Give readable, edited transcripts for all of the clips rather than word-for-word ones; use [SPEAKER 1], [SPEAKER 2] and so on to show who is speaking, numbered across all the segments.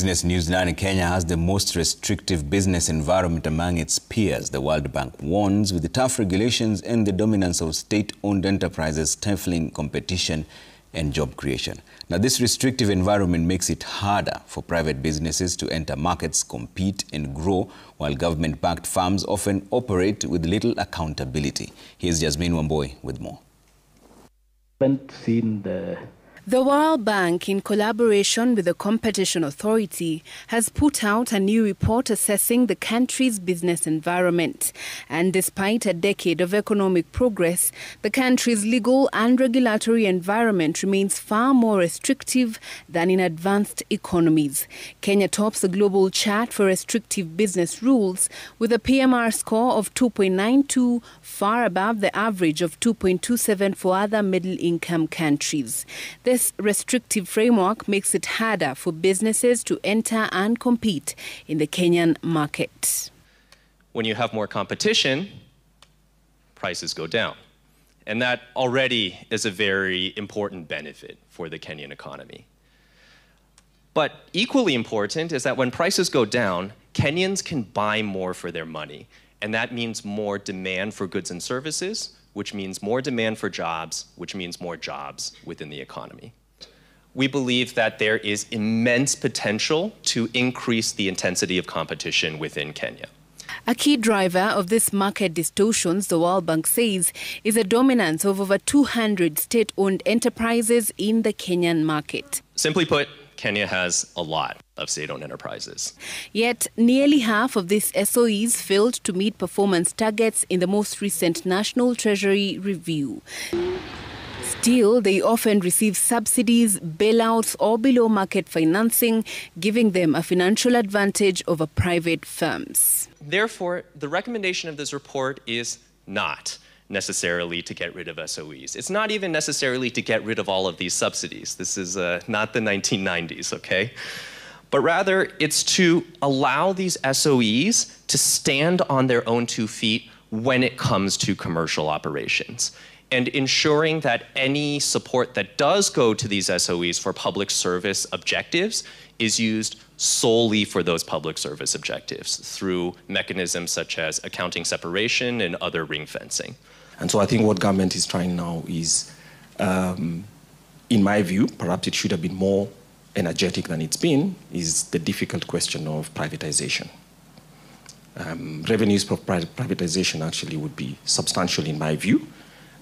[SPEAKER 1] Business News 9, Kenya has the most restrictive business environment among its peers. The World Bank warns with the tough regulations and the dominance of state-owned enterprises stifling competition and job creation. Now, this restrictive environment makes it harder for private businesses to enter markets, compete and grow, while government-backed firms often operate with little accountability. Here's Jasmine Wamboi with more.
[SPEAKER 2] The World Bank, in collaboration with the Competition Authority, has put out a new report assessing the country's business environment. And despite a decade of economic progress, the country's legal and regulatory environment remains far more restrictive than in advanced economies. Kenya tops the global chart for restrictive business rules with a PMR score of 2.92, far above the average of 2.27 for other middle-income countries. This restrictive framework makes it harder for businesses to enter and compete in the Kenyan market.
[SPEAKER 3] When you have more competition, prices go down. And that already is a very important benefit for the Kenyan economy. But equally important is that when prices go down, Kenyans can buy more for their money. And that means more demand for goods and services, which means more demand for jobs, which means more jobs within the economy. We believe that there is immense potential to increase the intensity of competition within Kenya.
[SPEAKER 2] A key driver of this market distortions, the World Bank says, is the dominance of over 200 state-owned enterprises in the Kenyan market.
[SPEAKER 3] Simply put, Kenya has a lot of state-owned enterprises.
[SPEAKER 2] Yet, nearly half of these SOEs failed to meet performance targets in the most recent National Treasury review. Still, they often receive subsidies, bailouts, or below-market financing, giving them a financial advantage over private firms.
[SPEAKER 3] Therefore, the recommendation of this report is not necessarily to get rid of SOEs. It's not even necessarily to get rid of all of these subsidies. This is not the 1990s, okay? But rather, it's to allow these SOEs to stand on their own 2 feet when it comes to commercial operations, and ensuring that any support that does go to these SOEs for public service objectives is used solely for those public service objectives through mechanisms such as accounting separation and other ring fencing.
[SPEAKER 4] And so I think what government is trying now is, in my view, perhaps it should have been more energetic than it's been, is the difficult question of privatization. Revenues for privatization actually would be substantial in my view,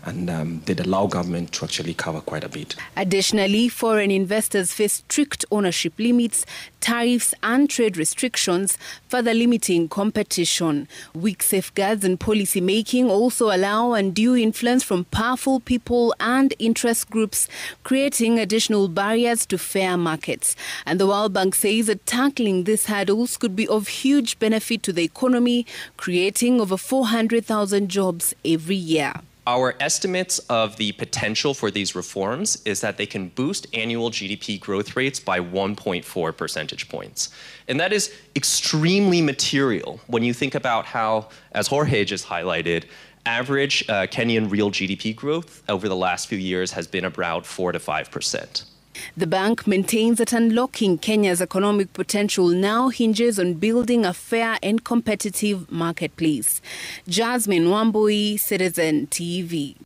[SPEAKER 4] and they'd allow government to actually cover quite a bit.
[SPEAKER 2] Additionally, foreign investors face strict ownership limits, tariffs and trade restrictions, further limiting competition. Weak safeguards and policy making also allow undue influence from powerful people and interest groups, creating additional barriers to fair markets. And the World Bank says that tackling these hurdles could be of huge benefit to the economy, creating over 400,000 jobs every year.
[SPEAKER 3] Our estimates of the potential for these reforms is that they can boost annual GDP growth rates by 1.4 percentage points. And that is extremely material when you think about how, as Jorge just highlighted, average Kenyan real GDP growth over the last few years has been about 4 to 5%.
[SPEAKER 2] The bank maintains that unlocking Kenya's economic potential now hinges on building a fair and competitive marketplace. Jasmine Wamboi, Citizen TV.